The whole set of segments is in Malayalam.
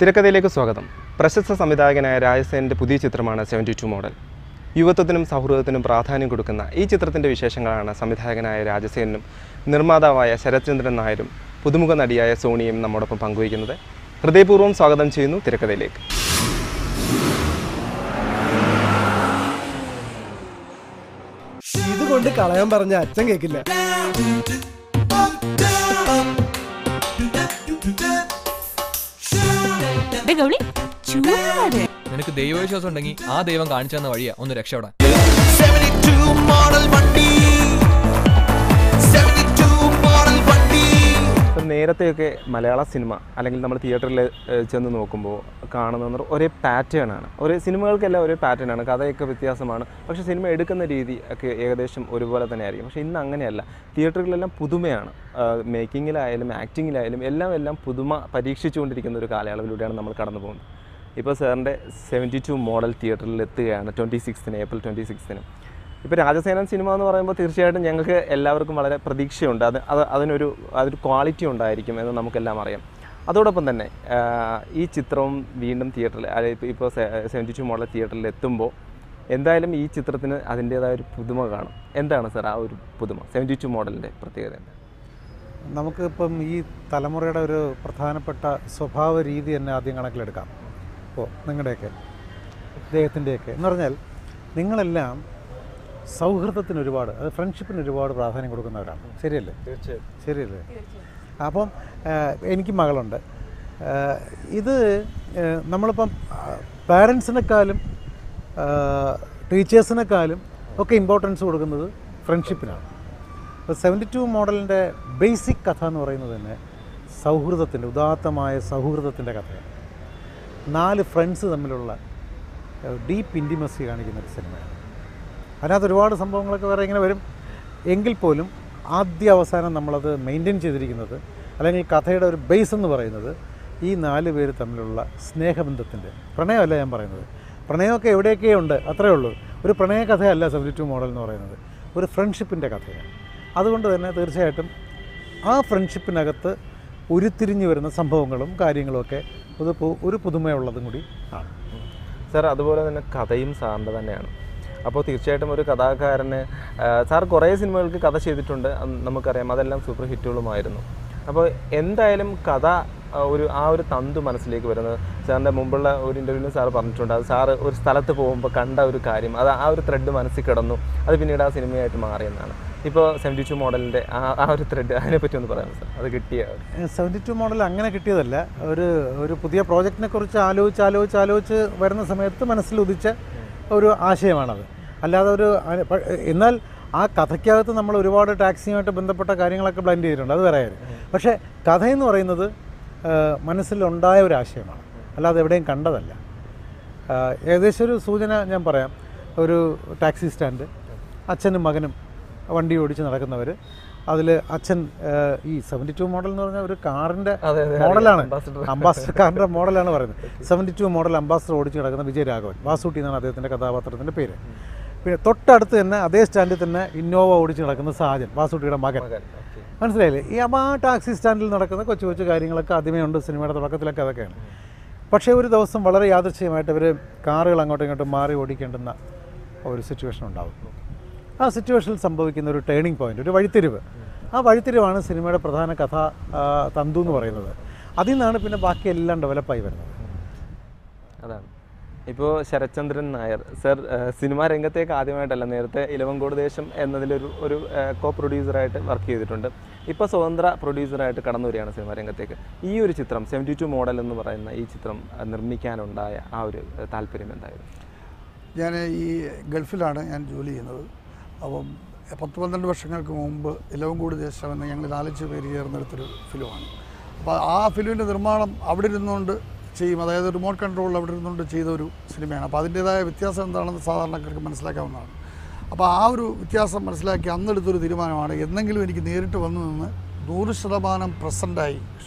തിരക്കഥയിലേക്ക് സ്വാഗതം. പ്രശസ്ത സംവിധായകനായ രാജസേനൻ്റെ പുതിയ ചിത്രമാണ് 72 മോഡൽ. യുവത്വത്തിനും സൗഹൃദത്തിനും പ്രാധാന്യം കൊടുക്കുന്ന ഈ ചിത്രത്തിൻ്റെ വിശേഷങ്ങളാണ് സംവിധായകനായ രാജസേനും നിർമ്മാതാവായ ശരത്ചന്ദ്രൻ നായരും പുതുമുഖ നടിയായ സോണിയും നമ്മോടൊപ്പം പങ്കുവയ്ക്കുന്നത്. ഹൃദയപൂർവ്വം സ്വാഗതം ചെയ്യുന്നു തിരക്കഥയിലേക്ക്. ഇതുകൊണ്ട് കളയാൻ പറഞ്ഞ അച്ഛൻ കേൾക്കില്ല. നിനക്ക് ദൈവവിശ്വാസം ഉണ്ടെങ്കിൽ ആ ദൈവം കാണിച്ചു തന്ന വഴിയാ ഒന്ന് രക്ഷപ്പെടാൻ. നേരത്തെയൊക്കെ മലയാള സിനിമ അല്ലെങ്കിൽ നമ്മൾ തിയേറ്ററിൽ ചെന്ന് നോക്കുമ്പോൾ കാണുന്ന ഒരേ പാറ്റേൺ ആണ്. ഒരേ സിനിമകൾക്കെല്ലാം ഒരേ പാറ്റേൺ ആണ്, കഥയൊക്കെ വ്യത്യാസമാണ്, പക്ഷേ സിനിമ എടുക്കുന്ന രീതി ഒക്കെ ഏകദേശം ഒരുപോലെ തന്നെ ആയിരിക്കും. പക്ഷേ ഇന്ന് അങ്ങനെയല്ല, തിയേറ്ററുകളിലെല്ലാം പുതുമയാണ്. മേക്കിങ്ങിലായാലും ആക്ടിങ്ങിലായാലും എല്ലാം പുതുമ പരീക്ഷിച്ചുകൊണ്ടിരിക്കുന്ന ഒരു കാലയളവിലൂടെയാണ് നമ്മൾ കടന്നു പോകുന്നത്. ഇപ്പോൾ സാറിൻ്റെ 72 മോഡൽ തിയേറ്ററിൽ എത്തുകയാണ് ഏപ്രിൽ 26. ഇപ്പോൾ രാജസേനൻ സിനിമ എന്ന് പറയുമ്പോൾ തീർച്ചയായിട്ടും ഞങ്ങൾക്ക് എല്ലാവർക്കും വളരെ പ്രതീക്ഷയുണ്ട്. അതൊരു ക്വാളിറ്റി ഉണ്ടായിരിക്കും എന്ന് നമുക്കെല്ലാം അറിയാം. അതോടൊപ്പം തന്നെ ഈ ചിത്രവും വീണ്ടും തിയേറ്ററിൽ, ഇപ്പോൾ 72 മോഡൽ തിയേറ്ററിൽ എത്തുമ്പോൾ എന്തായാലും ഈ ചിത്രത്തിന് അതിൻ്റേതായ ഒരു പുതുമ കാണും. എന്താണ് സാർ ആ ഒരു പുതുമ, 72 മോഡലിൻ്റെ പ്രത്യേകത എന്താ? നമുക്കിപ്പം ഈ തലമുറയുടെ ഒരു പ്രധാനപ്പെട്ട സ്വഭാവ രീതി തന്നെ ആദ്യം കണക്കിലെടുക്കാം. ഇപ്പോൾ നിങ്ങളുടെയൊക്കെ ഇദ്ദേഹത്തിൻ്റെയൊക്കെ എന്ന് പറഞ്ഞാൽ നിങ്ങളെല്ലാം സൗഹൃദത്തിന് ഒരുപാട്, അത് ഫ്രണ്ട്ഷിപ്പിന് ഒരുപാട് പ്രാധാന്യം കൊടുക്കുന്നവരാണ്. ശരിയല്ലേ? തീർച്ചയായും ശരിയല്ലേ? അപ്പം എനിക്ക് മകളുണ്ട്. ഇത് നമ്മളിപ്പം പാരൻസിനെക്കാളും ടീച്ചേഴ്സിനെക്കാളും ഒക്കെ ഇമ്പോർട്ടൻസ് കൊടുക്കുന്നത് ഫ്രണ്ട്ഷിപ്പിനാണ്. ഇപ്പോൾ 72 മോഡലിൻ്റെ ബേസിക് കഥ എന്ന് പറയുന്നത് തന്നെ സൗഹൃദത്തിൻ്റെ, ഉദാത്തമായ സൗഹൃദത്തിൻ്റെ കഥയാണ്. 4 ഫ്രണ്ട്സ് തമ്മിലുള്ള ഡീപ്പ് ഇൻറ്റിമസി കാണിക്കുന്നൊരു സിനിമയാണ്. അതിനകത്ത് ഒരുപാട് സംഭവങ്ങളൊക്കെ വേറെ ഇങ്ങനെ വരും. എങ്കിൽ പോലും ആദ്യ അവസാനം നമ്മളത് മെയിൻറ്റെയിൻ ചെയ്തിരിക്കുന്നത്, അല്ലെങ്കിൽ കഥയുടെ ഒരു ബേസ് എന്ന് പറയുന്നത് ഈ 4 പേര് തമ്മിലുള്ള സ്നേഹബന്ധത്തിൻ്റെ, പ്രണയമല്ല ഞാൻ പറയുന്നത്, പ്രണയമൊക്കെ എവിടെയൊക്കെ ഉണ്ട്, അത്രയേ ഉള്ളൂ. ഒരു പ്രണയ കഥയല്ല 72 മോഡൽ എന്ന് പറയുന്നത്, ഒരു ഫ്രണ്ട്ഷിപ്പിൻ്റെ കഥയാണ്. അതുകൊണ്ട് തന്നെ തീർച്ചയായിട്ടും ആ ഫ്രണ്ട്ഷിപ്പിനകത്ത് ഉരുത്തിരിഞ്ഞു വരുന്ന സംഭവങ്ങളും കാര്യങ്ങളുമൊക്കെ ഒരു പുതുമയുള്ളതും കൂടി ആണ് സാർ. അതുപോലെ തന്നെ കഥയും സാറിൻ്റെ തന്നെയാണ്. അപ്പോൾ തീർച്ചയായിട്ടും ഒരു കഥാകാരന്, സാർ കുറേ സിനിമകൾക്ക് കഥ ചെയ്തിട്ടുണ്ട്, നമുക്കറിയാം, അതെല്ലാം സൂപ്പർ ഹിറ്റുകളുമായിരുന്നു. അപ്പോൾ എന്തായാലും കഥ ആ ഒരു തന്തു മനസ്സിലേക്ക് വരുന്നത്, സാറിൻ്റെ മുമ്പുള്ള ഒരു ഇൻ്റർവ്യൂവിലും സാർ പറഞ്ഞിട്ടുണ്ട്, അത് സാറ് ഒരു സ്ഥലത്ത് പോകുമ്പോൾ കണ്ട ഒരു കാര്യം, അത് ആ ഒരു ത്രെഡ് മനസ്സിൽ കിടന്നു, അത് പിന്നീട് ആ സിനിമയായിട്ട് മാറിയെന്നാണ്. ഇപ്പോൾ 72 മോഡലിൻ്റെ ആ ഒരു ത്രെഡ്, അതിനെപ്പറ്റി ഒന്ന് പറയാം സാർ. അത് കിട്ടിയ 72 മോഡൽ അങ്ങനെ കിട്ടിയതല്ല, ഒരു പുതിയ പ്രോജക്റ്റിനെ കുറിച്ച് ആലോചിച്ച് വരുന്ന സമയത്ത് മനസ്സിൽ ഉദിച്ച ഒരു ആശയമാണത്. അല്ലാതെ എന്നാൽ ആ കഥയ്ക്കകത്ത് നമ്മൾ ഒരുപാട് ടാക്സിയുമായിട്ട് ബന്ധപ്പെട്ട കാര്യങ്ങളൊക്കെ ബ്ലെൻഡ് ചെയ്തിട്ടുണ്ട്, അത് വേറെ കാര്യം. പക്ഷേ കഥയെന്ന് പറയുന്നത് മനസ്സിലുണ്ടായ ഒരു ആശയമാണ്, അല്ലാതെ എവിടെയും കണ്ടതല്ല. ഏകദേശം ഒരു സൂചന ഞാൻ പറയാം. ഒരു ടാക്സി സ്റ്റാൻഡ്, അച്ഛനും മകനും വണ്ടി ഓടിച്ച് നടക്കുന്നവർ, അതിൽ അച്ഛൻ ഈ 72 മോഡൽ എന്ന് പറഞ്ഞാൽ ഒരു കാറിൻ്റെ മോഡലാണ്, അംബാസഡർ കാറിൻ്റെ മോഡലാണ് പറയുന്നത്. 72 മോഡൽ അംബാസഡർ ഓടിച്ച് നടക്കുന്ന വിജയരാഘവൻ, വാസൂട്ടി എന്നാണ് അദ്ദേഹത്തിൻ്റെ കഥാപാത്രത്തിൻ്റെ പേര്. പിന്നെ തൊട്ടടുത്ത് തന്നെ അതേ സ്റ്റാൻഡിൽ തന്നെ ഇന്നോവ ഓടിച്ച് നടക്കുന്ന സാജൻ, വാസൂട്ടിയുടെ മകൻ. മനസ്സിലായില്ലേ? ആ ടാക്സി സ്റ്റാൻഡിൽ നടക്കുന്ന കൊച്ചു കാര്യങ്ങളൊക്കെ ആദ്യമേ ഉണ്ട് സിനിമയുടെ തുടക്കത്തിലൊക്കെ, അതൊക്കെയാണ്. പക്ഷേ ഒരു ദിവസം വളരെ യാദൃച്ഛികമായിട്ട് ഇവർ കാറുകൾ അങ്ങോട്ടും ഇങ്ങോട്ടും മാറി ഓടിക്കേണ്ടുന്ന ഒരു സിറ്റുവേഷൻ ഉണ്ടാകും. ആ സിറ്റുവേഷനിൽ സംഭവിക്കുന്ന ഒരു ടേണിംഗ് പോയിൻ്റ്, ഒരു വഴിത്തിരിവ്, ആ വഴിത്തിരിവാണ് സിനിമയുടെ പ്രധാന കഥ തന്തു എന്ന് പറയുന്നത്. അതിൽ നിന്നാണ് പിന്നെ ബാക്കിയെല്ലാം ഡെവലപ്പായി വരുന്നത്. അതാണ്. ഇപ്പോൾ ശരത്ചന്ദ്രൻ നായർ സർ സിനിമാ രംഗത്തേക്ക് ആദ്യമായിട്ടല്ല, നേരത്തെ ഇലവങ്കോട് ദേശം എന്നതിലൊരു കോ പ്രൊഡ്യൂസറായിട്ട് വർക്ക് ചെയ്തിട്ടുണ്ട്. ഇപ്പോൾ സ്വതന്ത്ര പ്രൊഡ്യൂസറായിട്ട് കടന്നു വരികയാണ് സിനിമാ രംഗത്തേക്ക്. ഈ ഒരു ചിത്രം 72 മോഡൽ എന്ന് പറയുന്ന ഈ ചിത്രം നിർമ്മിക്കാനുണ്ടായ ആ ഒരു താല്പര്യം എന്തായിരുന്നു? ഞാൻ ഈ ഗൾഫിലാണ് ഞാൻ ജോലി ചെയ്യുന്നത്. അപ്പം 10-12 വർഷങ്ങൾക്ക് മുമ്പ് ഇലവങ്കോട് ദേശം എന്ന് ഞങ്ങൾ 4-5 പേര് ചേർന്നെടുത്തൊരു ഫിലിമാണ്. അപ്പോൾ ആ ഫിലിമിൻ്റെ നിർമ്മാണം അവിടെ ഇരുന്നുകൊണ്ട് ചെയ്യും, അതായത് റിമോട്ട് കൺട്രോൾ അവിടെ ഇരുന്നുകൊണ്ട് ചെയ്ത ഒരു സിനിമയാണ്. അപ്പോൾ അതിൻ്റേതായ വ്യത്യാസം എന്താണെന്ന് സാധാരണക്കാർക്ക് മനസ്സിലാക്കാവുന്നതാണ്. അപ്പോൾ ആ ഒരു വ്യത്യാസം മനസ്സിലാക്കി അന്നെടുത്തൊരു തീരുമാനമാണ്, എന്നെങ്കിലും എനിക്ക് നേരിട്ട് വന്നു നിന്ന് 100% പ്രസൻറ്റായി,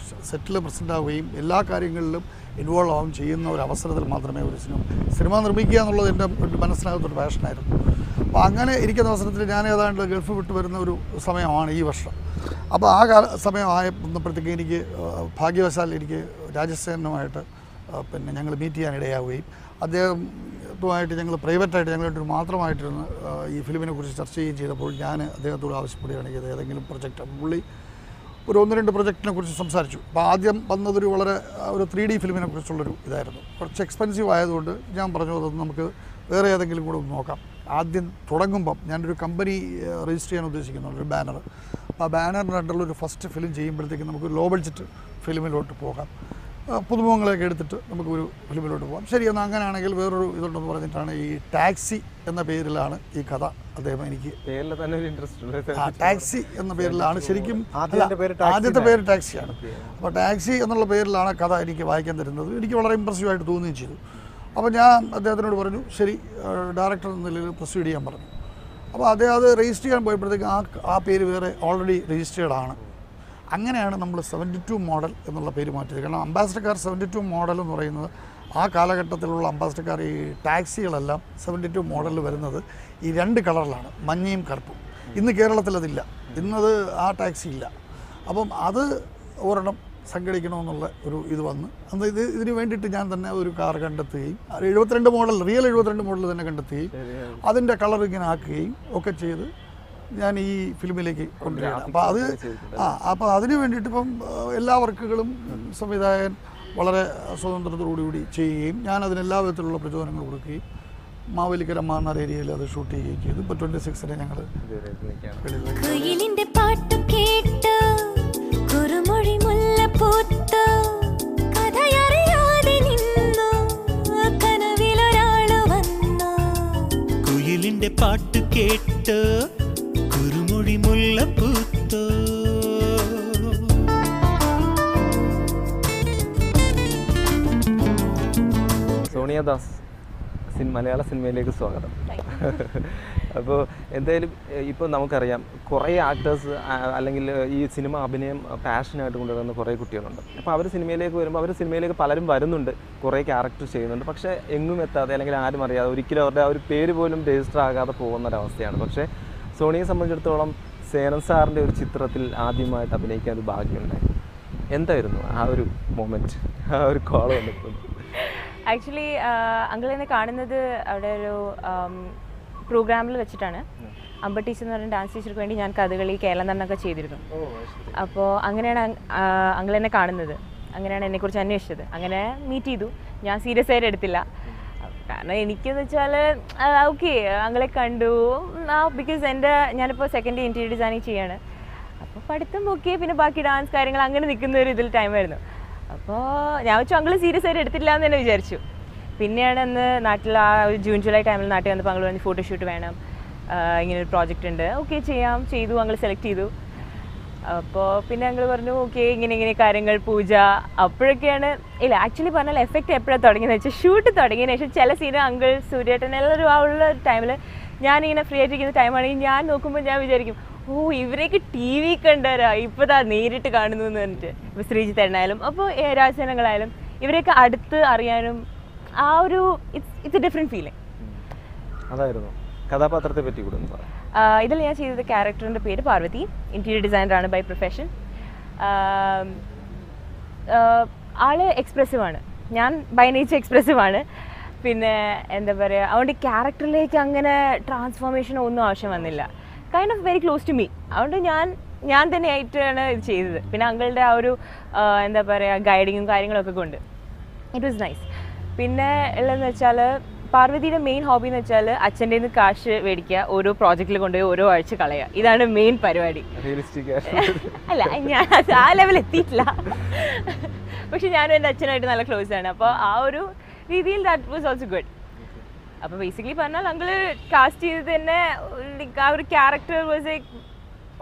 സെറ്റിൽ പ്രസൻ്റ് ആവുകയും എല്ലാ കാര്യങ്ങളിലും ഇൻവോൾവ് ആവുകയും ചെയ്യുന്ന ഒരു അവസരത്തിൽ മാത്രമേ ഒരു സിനിമ നിർമ്മിക്കുക എന്നുള്ളത് എൻ്റെ മനസ്സിനകത്തൊരു പാഷനായിരുന്നു. അപ്പോൾ അങ്ങനെ ഇരിക്കുന്ന അവസരത്തിൽ ഞാൻ ഏതാണ്ട് ഗൾഫ് വിട്ട് വരുന്ന ഒരു സമയമാണ് ഈ വർഷം. അപ്പോൾ ആ സമയം വന്നപ്പോഴത്തേക്ക് എനിക്ക് ഭാഗ്യവശാൽ എനിക്ക് രാജസേനുമായിട്ട് പിന്നെ ഞങ്ങൾ മീറ്റ് ചെയ്യാൻ ഇടയാവുകയും അദ്ദേഹവുമായിട്ട് ഞങ്ങൾ പ്രൈവറ്റായിട്ട് ഞങ്ങളായിട്ട് മാത്രമായിട്ടിരുന്ന് ഈ ഫിലിമിനെ കുറിച്ച് ചർച്ച ചെയ്യുകയും ചെയ്തപ്പോൾ ഞാൻ അദ്ദേഹത്തോട് ആവശ്യപ്പെടുകയാണ് ചെയ്തത് ഏതെങ്കിലും പ്രൊജക്റ്റ്. പുള്ളി ഒരു 1-2 പ്രൊജക്റ്റിനെ കുറിച്ച് സംസാരിച്ചു. അപ്പോൾ ആദ്യം വന്നതൊരു വളരെ ഒരു 3D ഫിലിമിനെ കുറിച്ചുള്ളൊരു ഇതായിരുന്നു. കുറച്ച് എക്സ്പെൻസീവ് ആയതുകൊണ്ട് ഞാൻ പറഞ്ഞു അതൊന്ന് നമുക്ക് വേറെ ഏതെങ്കിലും കൂടെ ഒന്ന് നോക്കാം. ആദ്യം തുടങ്ങുമ്പം ഞാനൊരു കമ്പനി രജിസ്റ്റർ ചെയ്യാൻ ഉദ്ദേശിക്കുന്നുണ്ട്, ഒരു ബാനർ. അപ്പോൾ ആ ബാനറിനായിട്ടുള്ള ഒരു ഫസ്റ്റ് ഫിലിം ചെയ്യുമ്പോഴത്തേക്കും നമുക്ക് ലോ ബഡ്ജറ്റ് ഫിലിമിലോട്ട് പോകാം, പുതുമുഖങ്ങളെയൊക്കെ എടുത്തിട്ട് നമുക്കൊരു ഫിലിമിലോട്ട് പോകാം. ശരി, എന്നാൽ അങ്ങനെയാണെങ്കിൽ വേറൊരു ഇതുണ്ടെന്ന് പറഞ്ഞിട്ടാണ് ഈ ടാക്സി എന്ന പേരിലാണ് ഈ കഥ അദ്ദേഹം എനിക്ക് ടാക്സി എന്ന പേരിലാണ് ശരിക്കും ആദ്യത്തെ പേര് ടാക്സിയാണ്. അപ്പോൾ ടാക്സി എന്നുള്ള പേരിലാണ് കഥ എനിക്ക് വായിക്കാൻ തരുന്നത്. എനിക്ക് വളരെ ഇമ്പ്രസീവായിട്ട് തോന്നുകയും ചെയ്തു. അപ്പോൾ ഞാൻ അദ്ദേഹത്തിനോട് പറഞ്ഞു ശരി ഡയറക്ടർ എന്ന നിലയിൽ പ്രൊസീഡ് ചെയ്യാൻ പറഞ്ഞു. അപ്പോൾ അദ്ദേഹം അത് രജിസ്റ്റർ ചെയ്യാൻ പോയപ്പോഴത്തേക്ക് ആ പേര് വേറെ ഓൾറെഡി രജിസ്റ്റേർഡ് ആണ്. അങ്ങനെയാണ് നമ്മൾ 72 മോഡൽ എന്നുള്ള പേര് മാറ്റിയത്. കാരണം അംബാസഡർ കാർ 72 മോഡൽ എന്ന് പറയുന്നത് ആ കാലഘട്ടത്തിലുള്ള അംബാസഡർ കാർ ഈ ടാക്സികളെല്ലാം 72 മോഡലിൽ വരുന്നത് ഈ 2 കളറിലാണ്, മഞ്ഞയും കറുപ്പും. ഇന്ന് കേരളത്തിൽ അതില്ല, ഇന്നത് ആ ടാക്സി ഇല്ല. അപ്പം അത് ഒരെണ്ണം സംഘടിക്കണമെന്നുള്ള ഒരു ഇത് വന്ന് അന്ന് ഇതിന് വേണ്ടിയിട്ട് ഞാൻ തന്നെ ഒരു കാർ കണ്ടെത്തുകയും 72 മോഡൽ റിയൽ 72 മോഡൽ തന്നെ കണ്ടെത്തുകയും അതിൻ്റെ കളർ ഇങ്ങനെ ആക്കുകയും ഒക്കെ ചെയ്ത് ഞാൻ ഈ ഫിലിമിലേക്ക് കൊണ്ടുവരികയാണ്. അപ്പോൾ അതിന് വേണ്ടിയിട്ട് ഇപ്പം എല്ലാ വർക്കുകളും സംവിധായകൻ വളരെ സ്വതന്ത്രത്തോടുകൂടി ചെയ്യുകയും ഞാൻ അതിനെല്ലാ വിധത്തിലുള്ള പ്രചോദനങ്ങൾ കൊടുക്കുകയും മാവേലിക്കര മാന്നാർ ഏരിയയിൽ അത് ഷൂട്ട് ചെയ്യുകയും ചെയ്തു. ഇപ്പോൾ 26-ന് ഞങ്ങൾ പാട്ട് കേട്ട് കുരുമൊഴി മുല്ലപ്പൂത്തോ. സോണിയ ദാസ് മലയാള സിനിമയിലേക്ക് സ്വാഗതം. അപ്പോൾ എന്തായാലും ഇപ്പോൾ നമുക്കറിയാം കുറേ ആക്ടേഴ്സ് അല്ലെങ്കിൽ ഈ സിനിമ അഭിനയം പാഷനായിട്ട് കൊണ്ടുവരുന്ന കുറേ കുട്ടികളുണ്ട്. അപ്പോൾ അവർ സിനിമയിലേക്ക് വരുമ്പോൾ അവർ സിനിമയിലേക്ക് പലരും വരുന്നുണ്ട്, കുറേ ക്യാരക്ടർ ചെയ്യുന്നുണ്ട്, പക്ഷേ എങ്ങും എത്താതെ അല്ലെങ്കിൽ ആരും അറിയാതെ ഒരിക്കലും അവരുടെ ആ ഒരു പേര് പോലും രജിസ്റ്റർ ആകാതെ പോകുന്നൊരവസ്ഥയാണ്. പക്ഷേ സോണിയെ സംബന്ധിച്ചിടത്തോളം സേനൻ സാറിൻ്റെ ഒരു ചിത്രത്തിൽ ആദ്യമായിട്ട് അഭിനയിക്കാൻ ഒരു ഭാഗ്യമുണ്ടായി. എന്തായിരുന്നു ആ ഒരു മൊമെൻറ്റ്, ആ ഒരു കോൾ വന്നിട്ടുണ്ട്? ആക്ച്വലി അങ്കിൾ എന്നെ കാണുന്നത് അവിടെ ഒരു പ്രോഗ്രാമിൽ വെച്ചിട്ടാണ്. അമ്പ ടീച്ചർ എന്ന് പറഞ്ഞ ഡാൻസ് ടീച്ചർക്ക് വേണ്ടി ഞാൻ കഥകളി കേരളം തന്നൊക്കെ ചെയ്തിരുന്നു. അപ്പോൾ അങ്ങനെയാണ് അങ്കിൾ എന്നെ കാണുന്നത്, അങ്ങനെയാണ് എന്നെക്കുറിച്ച് അന്വേഷിച്ചത്. അങ്ങനെ മീറ്റ് ചെയ്തു. ഞാൻ സീരിയസ് ആയിട്ട് എടുത്തില്ല, കാരണം എനിക്കെന്ന് വെച്ചാൽ ഓക്കെ അങ്ങളെ കണ്ടു. ബിക്കോസ് ഞാനിപ്പോൾ സെക്കൻഡ് ഇൻറ്റീരിയർ ഡിസൈനിങ് ചെയ്യാണ്. അപ്പോൾ പഠിത്തം ഓക്കെ, പിന്നെ ബാക്കി ഡാൻസ് കാര്യങ്ങൾ അങ്ങനെ നിൽക്കുന്ന ഒരു ഇതിൽ ടൈമായിരുന്നു. അപ്പോൾ ഞാൻ വെച്ചു അങ്കിൾ സീരിയസ് ആയിട്ട് എടുത്തില്ല എന്ന് തന്നെ വിചാരിച്ചു. പിന്നെയാണ് അന്ന് നാട്ടിൽ ആ ഒരു ജൂൺ ജൂലൈ ടൈമിൽ നാട്ടിൽ വന്നപ്പോൾ അങ്കിൾ പറഞ്ഞ് ഫോട്ടോഷൂട്ട് വേണം, ഇങ്ങനൊരു പ്രോജക്റ്റ് ഉണ്ട്. ഓക്കെ ചെയ്യാം, ചെയ്തു. അങ്കിൾ സെലക്ട് ചെയ്തു. അപ്പോൾ പിന്നെ അങ്കിൾ പറഞ്ഞു ഓക്കെ ഇങ്ങനെ കാര്യങ്ങൾ പൂജ. അപ്പോഴൊക്കെയാണ് ഇല്ല ആക്ച്വലി പറഞ്ഞാൽ എഫക്റ്റ് എപ്പോഴാണ് തുടങ്ങിയെന്ന് വെച്ചാൽ ഷൂട്ട് തുടങ്ങിയതിന് ശേഷം ചില സീൻ അങ്കിൾ സൂര്യേട്ടൻ എല്ലാവരും ആ ഉള്ള ടൈമിൽ ഞാനിങ്ങനെ ഫ്രീ ആയിട്ടിരിക്കുന്ന ടൈമാണെങ്കിൽ ഞാൻ നോക്കുമ്പോൾ ഞാൻ വിചാരിക്കും ഇവരേക്ക് ടി വി കണ്ടവരാ ഇപ്പോൾ നേരിട്ട് കാണുന്നു എന്ന് പറഞ്ഞിട്ട്. ഇപ്പോൾ ശ്രീജിത്ത് ഏട്ടനായാലും അപ്പോൾ രാജസേനകളായാലും ഇവരെയൊക്കെ അടുത്ത് അറിയാനും ആ ഒരു ഇറ്റ്സ് എ ഡിഫറെൻറ്റ് ഫീലിംഗ്. അതായിരുന്നു കഥാപാത്രത്തെ പറ്റി കൂടെ. ഇതിൽ ഞാൻ ചെയ്തത് ക്യാരക്ടറിൻ്റെ പേര് പാർവതി, ഇൻറ്റീരിയർ ഡിസൈനറാണ് ബൈ പ്രൊഫഷൻ. ആള് എക്സ്പ്രസീവാണ്, ഞാൻ ബൈ നേച്ചർ എക്സ്പ്രസീവാണ്. പിന്നെ എന്താ പറയുക, അതുകൊണ്ട് ക്യാരക്ടറിലേക്ക് അങ്ങനെ ട്രാൻസ്ഫോർമേഷൻ ഒന്നും ആവശ്യം വന്നില്ല. Kind of very close to me. അതുകൊണ്ട് ഞാൻ തന്നെ ആയിട്ടാണ് ഇത് ചെയ്തത്. പിന്നെ അങ്കിളുടെ ആ ഒരു എന്താ പറയുക ഗൈഡിങ്ങും കാര്യങ്ങളൊക്കെ കൊണ്ട് ഇറ്റ് വാസ് നൈസ്. പിന്നെ ഉള്ളതെന്ന് വെച്ചാൽ പാർവതിയുടെ മെയിൻ ഹോബി എന്ന് വെച്ചാൽ അച്ഛൻ്റെ നിന്ന് കാശ് മേടിക്കുക, ഓരോ പ്രോജക്റ്റിൽ കൊണ്ടുപോയി ഓരോ ആഴ്ച കളയുക. ഇതാണ് മെയിൻ പരിപാടി. അല്ല ഞാൻ ആ ലെവൽ എത്തിയിട്ടില്ല, പക്ഷെ ഞാനും എൻ്റെ അച്ഛനായിട്ട് നല്ല ക്ലോസ് ആണ്. അപ്പോൾ ആ ഒരു രീതിയിൽ ദാറ്റ് വാസ് ഓൾസോ ഗുഡ്. അപ്പോൾ ബേസിക്കലി പറഞ്ഞാൽ അങ്കിള് കാസ്റ്റ് ചെയ്തത് തന്നെ ആ ഒരു character was a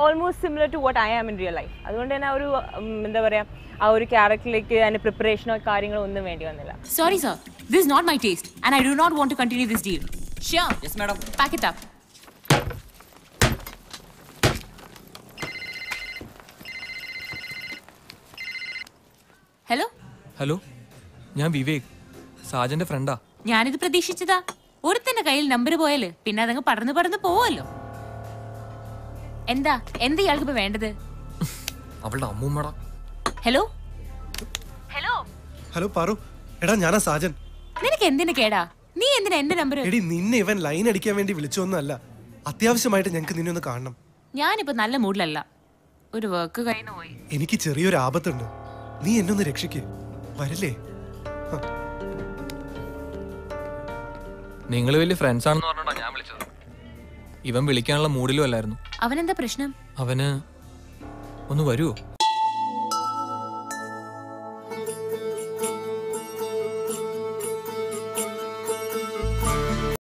almost similar to what I am in real life. അതുകൊണ്ട് തന്നെ ആ ഒരു എന്താ പറയുക ആ ഒരു ക്യാരക്ടറിലേക്ക് അതിൻ്റെ പ്രിപ്പറേഷനോ കാര്യങ്ങളോ ഒന്നും വേണ്ടി വന്നില്ല. Sorry sir, this is not my taste and I do not want to continue this deal. Sure. Yes madam. Pack it up. Hello, ഞാൻ വിവേക്, സാജന്റെ ഫ്രണ്ടാ. ഞാനിത് പ്രതീക്ഷിച്ചതാ. ഒരുത്തന്റെ കയ്യിൽ നമ്പർ പോയാല് പിന്നെ അതങ്ങ് പറന്ന് പോവല്ലോ. എന്താ ഇയാൾക്ക് ഇപ്പൊ വേണ്ടത്? അവളുടെ അമ്മൂമ്മടാ. ഹലോ ഹലോ പാറു, എടാ ഞാനാ സാജൻ. നിനക്ക് എന്തിനു കേടാ? നീ എന്തിനാ എന്റെ നമ്പർ? എടി നിന്നെ ഇവൻ ലൈൻ അടിക്കാൻ വേണ്ടി വിളിച്ചൊന്നുമല്ല. അത്യാവശ്യമായിട്ട് ഞങ്ങൾക്ക് നിന്നെ ഒന്ന് കാണണം. ഞാനിപ്പോ നല്ല മൂഡിലല്ല. ഒരു വർക്ക് കഴിഞ്ഞു പോയി. എനിക്ക് ചെറിയൊരു ആപത്തുണ്ട്. നീ എന്നെ ഒന്ന് രക്ഷിക്ക്. വരില്ലേ? നിങ്ങൾ വലിയ ഫ്രണ്ട്സ് ആണെന്ന് പറഞ്ഞോണ്ടാ ഞാൻ വിളിച്ചത്. ഇവൻ വിളിക്കാനുള്ള മൂഡിലും അല്ലായിരുന്നു. അവനെന്താ പ്രശ്നം? അവന് ഒന്ന് വരുമോ?